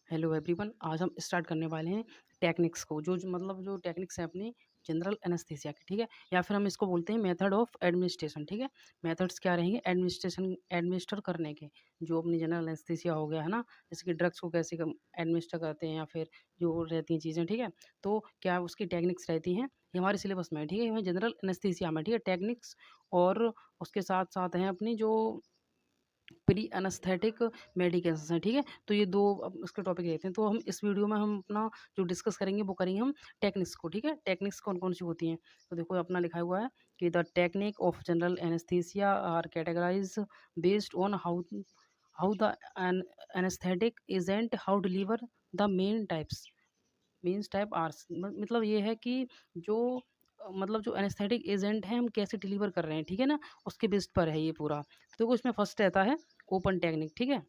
Hello everyone. आज हम start करने वाले हैं टेक्निक्स को मतलब जो टेक्निक्स है अपनी जनरल एनेस्थीसिया की, ठीक है। या फिर हम इसको बोलते हैं मेथड ऑफ एडमिनिस्ट्रेशन, ठीक है। मेथड्स क्या रहेंगे एडमिनिस्टर करने के, जो अपनी जनरल एनेस्थीसिया हो गया है ना, जैसे कि ड्रग्स को कैसे एडमिनिस्टर करते हैं या फिर जो रहती हैं चीज़ें, ठीक है। तो क्या उसकी टेक्निक्स रहती हैं, ये हमारे सिलेबस में है, ठीक है। हमें जनरल एनेस्थीसिया में, ठीक है, टेक्निक्स और उसके साथ साथ हैं अपनी जो प्री एनेस्थेटिक मेडिकेशंस हैं, ठीक है। तो ये 2 अब इसके टॉपिक रहते हैं। तो हम इस वीडियो में हम अपना जो डिस्कस करेंगे वो करेंगे हम टेक्निक्स को, ठीक है। टेक्निक्स कौन-कौन सी होती हैं, तो देखो अपना लिखा हुआ है कि the technique of general anaesthesia are categorised based on how how the anaesthetic agent how deliver the means type आर्स मतलब ये है कि जो मतलब जो एनेस्थेटिक एजेंट है हम कैसे डिलीवर कर रहे हैं, ठीक है ना, उसके बेस्ड पर है ये पूरा। तो देखो इसमें फर्स्ट रहता है ओपन टेक्निक, ठीक है।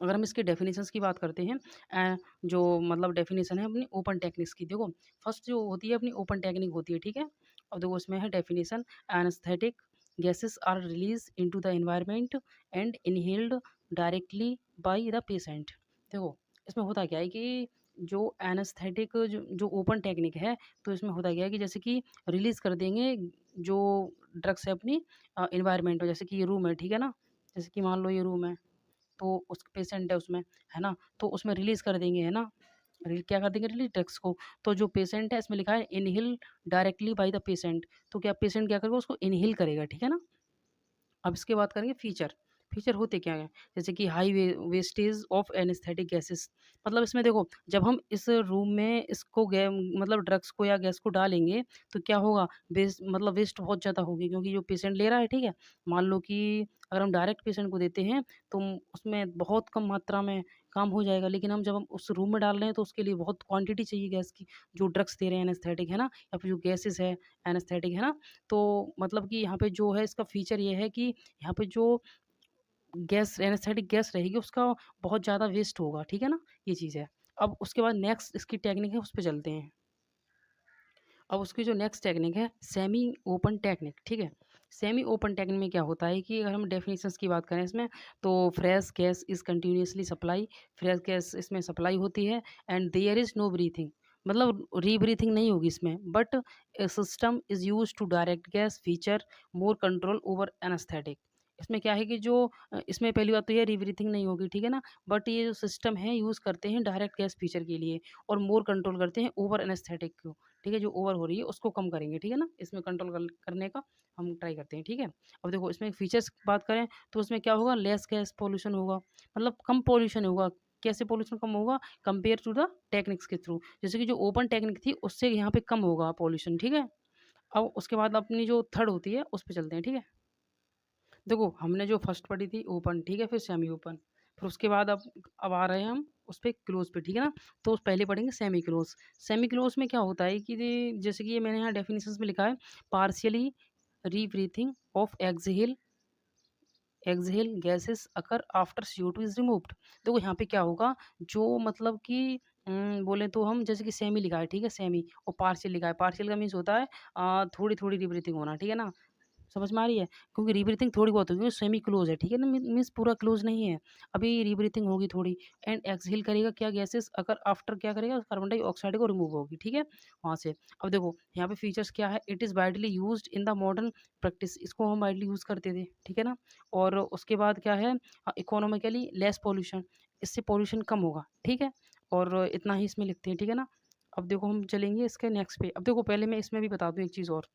अगर हम इसके डेफिनेशंस की बात करते हैं जो मतलब डेफिनेशन है अपनी ओपन टेक्निक्स की, देखो फर्स्ट जो होती है अपनी ओपन टेक्निक होती है, ठीक है। और देखो उसमें है definition, anaesthetic gases are release into the environment and inhaled directly by the patient. देखो इसमें होता क्या है कि जो एनेस्थेटिक जो ओपन टेक्निक है, तो इसमें होता क्या है कि जैसे कि रिलीज़ कर देंगे जो ड्रग्स है अपनी एनवायरनमेंट में, जैसे कि ये रूम है, ठीक है ना, जैसे कि मान लो ये रूम है, तो उस पेशेंट है उसमें, है ना? तो उसमें रिलीज़ कर देंगे, है ना? क्या कर देंगे रिलीज़ ड्रग्स को। तो जो पेशेंट है इसमें लिखा है inhale directly by the patient, तो क्या पेशेंट क्या करेगा उसको इन्हेल करेगा, ठीक है ना? अब इसके बाद करेंगे फीचर। फीचर होते क्या हैं? जैसे कि high wastage of anaesthetic gases, मतलब इसमें देखो जब हम इस रूम में इसको मतलब ड्रग्स को या गैस को डालेंगे, तो क्या होगा, मतलब वेस्ट बहुत ज़्यादा होगी, क्योंकि जो पेशेंट ले रहा है, ठीक है। मान लो कि अगर हम डायरेक्ट पेशेंट को देते हैं तो उसमें बहुत कम मात्रा में काम हो जाएगा, लेकिन हम जब हम उस रूम में डाल रहे हैं तो उसके लिए बहुत क्वांटिटी चाहिए गैस की, जो ड्रग्स दे रहे हैं एनेस्थेटिक, है ना, या फिर जो गैसेस है एनेस्थेटिक, है ना। तो मतलब कि यहाँ पे जो है इसका फ़ीचर ये है कि यहाँ पे जो गैस एनेस्थेटिक गैस रहेगी उसका बहुत ज़्यादा वेस्ट होगा, ठीक है ना? ये चीज़ है। अब उसके बाद नेक्स्ट इसकी टेक्निक है उस पे चलते हैं। अब उसकी जो नेक्स्ट टेक्निक है सेमी ओपन टेक्निक, ठीक है। सेमी ओपन टेक्निक में क्या होता है कि अगर हम डेफिनेशंस की बात करें इसमें, तो fresh gas is continuously supply, fresh gas इसमें सप्लाई होती है and there is no breathing, मतलब रीब्रीथिंग नहीं होगी इसमें, but system is used to direct gas feature more control over anaesthetic. इसमें क्या है कि जो इसमें पहली बात तो ये रीब्रीथिंग नहीं होगी, ठीक है ना, बट ये जो सिस्टम है यूज़ करते हैं डायरेक्ट गैस फीचर के लिए और मोर कंट्रोल करते हैं ओवर एनेस्थेटिक को, ठीक है, जो ओवर हो रही है उसको कम करेंगे, ठीक है ना? इसमें कंट्रोल करने का हम ट्राई करते हैं, ठीक है? अब देखो इसमें फीचर्स की बात करें तो उसमें क्या होगा, लेस गैस पॉल्यूशन होगा, मतलब कम पॉल्यूशन होगा। कैसे पॉल्यूशन कम होगा? कंपेयर टू द टेक्निक्स के थ्रू। जैसे कि जो ओपन टेक्निक थी उससे यहाँ पे कम होगा पॉल्यूशन, ठीक है? अब उसके बाद अपनी जो थर्ड होती है उस पे चलते हैं, ठीक है? देखो हमने जो फर्स्ट पढ़ी थी ओपन, ठीक है, फिर सेमी ओपन, फिर उसके बाद अब आ रहे हैं हम उस पे क्लोज पे, ठीक है ना। तो पहले पढ़ेंगे सेमी क्लोज। सेमी क्लोज में क्या होता है कि जैसे कि ये मैंने यहाँ डेफिनेशंस में लिखा है, partially rebreathing of exhale gases occur after CO2 is removed. देखो यहाँ पे क्या होगा, जो मतलब कि बोले तो हम जैसे कि सेमी लिखा है, ठीक है, सेमी, और पार्शियल लिखा है। पार्शियल का मीन्स होता है थोड़ी थोड़ी रीब्रीथिंग होना, ठीक है ना, समझ में आ रही है? क्योंकि रीब्रीथिंग थोड़ी बहुत होगी, क्योंकि सेमी क्लोज़ है, ठीक है ना? मीन्स पूरा क्लोज़ नहीं है। अभी रीब्रीथिंग होगी थोड़ी एंड एक्सहेल करेगा क्या गैसेज़, अगर आफ्टर क्या करेगा कार्बन डाइऑक्साइड को रिमूव होगी, ठीक है? वहाँ से। अब देखो यहाँ पे फीचर्स क्या है, it is widely used in the modern practice, इसको हम वाइडली यूज़ करते थे, ठीक है ना? और उसके बाद क्या है, इकोनॉमिकली लेस पॉल्यूशन, इससे पॉल्यूशन कम होगा, ठीक है? और इतना ही इसमें लिखते हैं, ठीक है ना? अब देखो हम चलेंगे इसके नेक्स्ट पे। अब देखो पहले मैं इसमें भी बता दूँ एक चीज़ और,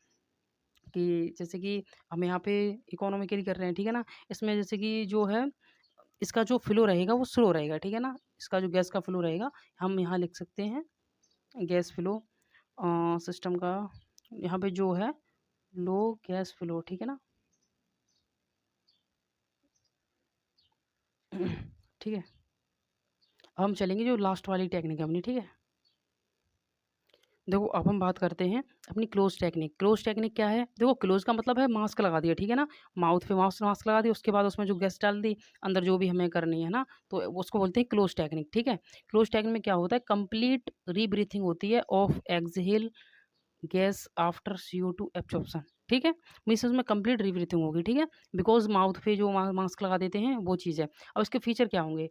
कि जैसे कि हम यहाँ पे इकोनॉमिकली कर रहे हैं, ठीक है ना? इसमें जैसे कि जो है इसका जो फ्लो रहेगा वो स्लो रहेगा, ठीक है ना? इसका जो गैस का फ्लो रहेगा हम यहाँ लिख सकते हैं गैस फ्लो सिस्टम का, यहाँ पे जो है लो गैस फ्लो, ठीक है ना? ठीक है? अब हम चलेंगे जो लास्ट वाली टेक्निक है अपनी, ठीक है? देखो अब हम बात करते हैं अपनी क्लोज टेक्निक। क्लोज टेक्निक क्या है? देखो क्लोज का मतलब है मास्क लगा दिया, ठीक है ना, माउथ पे मास्क मास्क लगा दिया, उसके बाद उसमें जो गैस डाल दी अंदर जो भी हमें करनी है ना, तो उसको बोलते हैं क्लोज टेक्निक, ठीक है। क्लोज टेक्निक में क्या होता है, कंप्लीट रीब्रीथिंग होती है of exhale gas after CO2 absorption, ठीक है। मीन्स उसमें कंप्लीट रीब्रीथिंग होगी, ठीक है, बिकॉज माउथ पे जो मास्क लगा देते हैं वो चीज़ है। अब इसके फीचर क्या होंगे,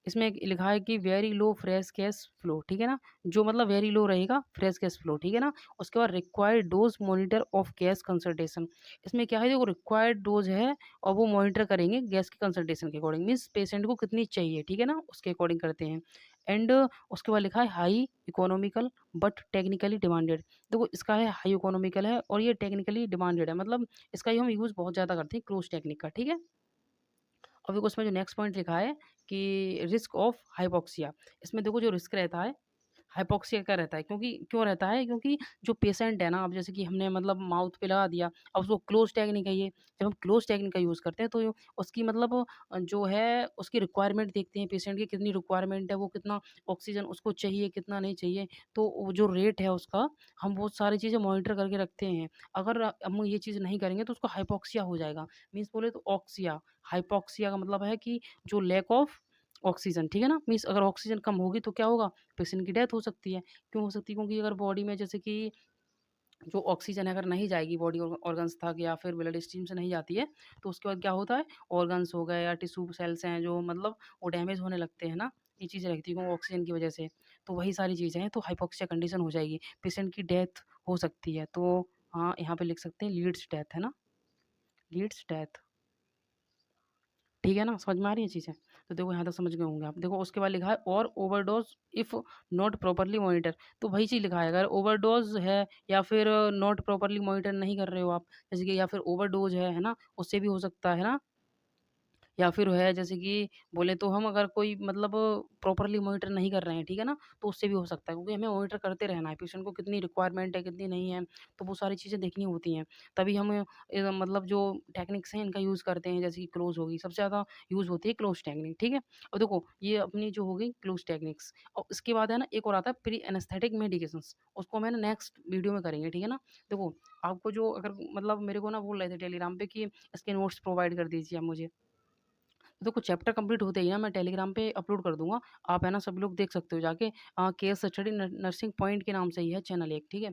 इसमें एक लिखा है कि very low fresh cash flow, ठीक है ना? जो मतलब वेरी लो रहेगा फ्रेश कैश फ्लो, ठीक है ना? उसके बाद required dose monitor of gas consultation. इसमें क्या है, देखो रिक्वायर्ड डोज़ है और वो मॉनिटर करेंगे गैस के कंसल्टेशन के अकॉर्डिंग, मीन्स पेशेंट को कितनी चाहिए, ठीक है ना? उसके अकॉर्डिंग करते हैं। एंड उसके बाद लिखा है high economical but technically demanded. देखो इसका है हाई इकोनॉमिकल है और ये टेक्निकली डिमांडेड है, मतलब इसका ये हम यूज़ बहुत ज़्यादा करते हैं क्लोज़ टेक्निक का, ठीक है? अब देखो उसमें जो नेक्स्ट पॉइंट लिखा है कि रिस्क ऑफ हाइपॉक्सिया, इसमें देखो जो रिस्क रहता है हाइपॉक्सिया का रहता है, क्योंकि क्यों रहता है, क्योंकि जो पेशेंट है ना, अब जैसे कि हमने मतलब माउथ पे लगा दिया, अब उसको क्लोज टेक्निक है ये, जब हम क्लोज टेक्निक का यूज़ करते हैं तो उसकी मतलब जो है उसकी रिक्वायरमेंट देखते हैं पेशेंट की कितनी रिक्वायरमेंट है, वो कितना ऑक्सीजन उसको चाहिए कितना नहीं चाहिए, तो वो जो रेट है उसका हम बहुत सारी चीज़ें मॉनिटर करके रखते हैं। अगर हम ये चीज़ नहीं करेंगे तो उसको हाइपॉक्सिया हो जाएगा, मीन्स बोले तो ऑक्सिया, हाइपॉक्सिया का मतलब है कि जो लैक ऑफ ऑक्सीजन, ठीक है ना? मीन्स अगर ऑक्सीजन कम होगी तो क्या होगा, पेशेंट की डेथ हो सकती है। क्यों हो सकती है? क्योंकि अगर बॉडी में जैसे कि जो ऑक्सीजन है अगर नहीं जाएगी बॉडी ऑर्गन्स तक या फिर ब्लड स्ट्रीम से नहीं जाती है, तो उसके बाद क्या होता है, ऑर्गन्स हो गए या टिश्यू सेल्स हैं जो मतलब वो डैमेज होने लगते हैं ना, ये चीज़ें रहती हैं ऑक्सीजन की वजह से। तो वही सारी चीज़ें हैं, तो हाइपॉक्सिया कंडीशन हो जाएगी, पेशेंट की डेथ हो सकती है। तो हाँ, यहाँ पे लिख सकते हैं लीड्स डेथ, है ना? Leads death. ठीक है ना? समझ में आ रही है चीज़ें? तो देखो यहाँ तक समझ गए होंगे आप। देखो उसके बाद लिखा है और overdose if not properly monitor, तो वही चीज़ लिखा है अगर ओवरडोज़ है या फिर नॉट प्रॉपर्ली मॉनिटर नहीं कर रहे हो आप, जैसे कि या फिर ओवरडोज़ है ना? उससे भी हो सकता है ना? या फिर है जैसे कि बोले तो हम अगर कोई मतलब प्रॉपर्ली मॉनिटर नहीं कर रहे हैं, ठीक है ना? तो उससे भी हो सकता है क्योंकि हमें मॉनिटर करते रहना है, पेशेंट को कितनी रिक्वायरमेंट है, कितनी नहीं है, तो वो सारी चीज़ें देखनी होती हैं। तभी हम मतलब जो टेक्निक्स हैं इनका यूज़ करते हैं जैसे कि क्लोज़ होगी, सबसे ज़्यादा यूज़ होती है क्लोज़ टेक्निक, ठीक है? और देखो ये अपनी जो हो गई क्लोज़ टेक्निक्स और इसके बाद है ना एक और आता है प्री एनेस्थेटिक मेडिकेशंस, उसको हम है ना नेक्स्ट वीडियो में करेंगे, ठीक है ना? देखो आपको जो अगर मतलब मेरे को ना बोल रहे थे टेलीग्राम पे कि इसके नोट्स प्रोवाइड कर दीजिए आप मुझे। देखो चैप्टर कंप्लीट होते ही ना मैं टेलीग्राम पे अपलोड कर दूँगा। आप है ना सभी लोग देख सकते हो जाके केएस स्टडी नर्सिंग पॉइंट के नाम से ही है चैनल एक, ठीक है?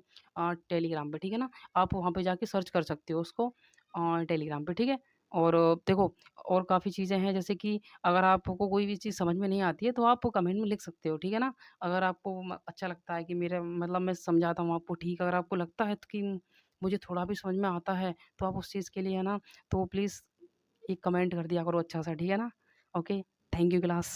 टेलीग्राम पे, ठीक है ना? आप वहाँ पे जाके सर्च कर सकते हो उसको टेलीग्राम पे, ठीक है? और देखो और काफ़ी चीज़ें हैं जैसे कि अगर आपको कोई भी चीज़ समझ में नहीं आती है तो आप कमेंट में लिख सकते हो, ठीक है ना? अगर आपको अच्छा लगता है कि मेरा मतलब मैं समझाता हूँ आपको ठीक, अगर आपको लगता है तो कि मुझे थोड़ा भी समझ में आता है, तो आप उस चीज़ के लिए है ना तो प्लीज़ एक कमेंट कर दिया करो अच्छा-सा, ठीक है ना? Okay, thank you class.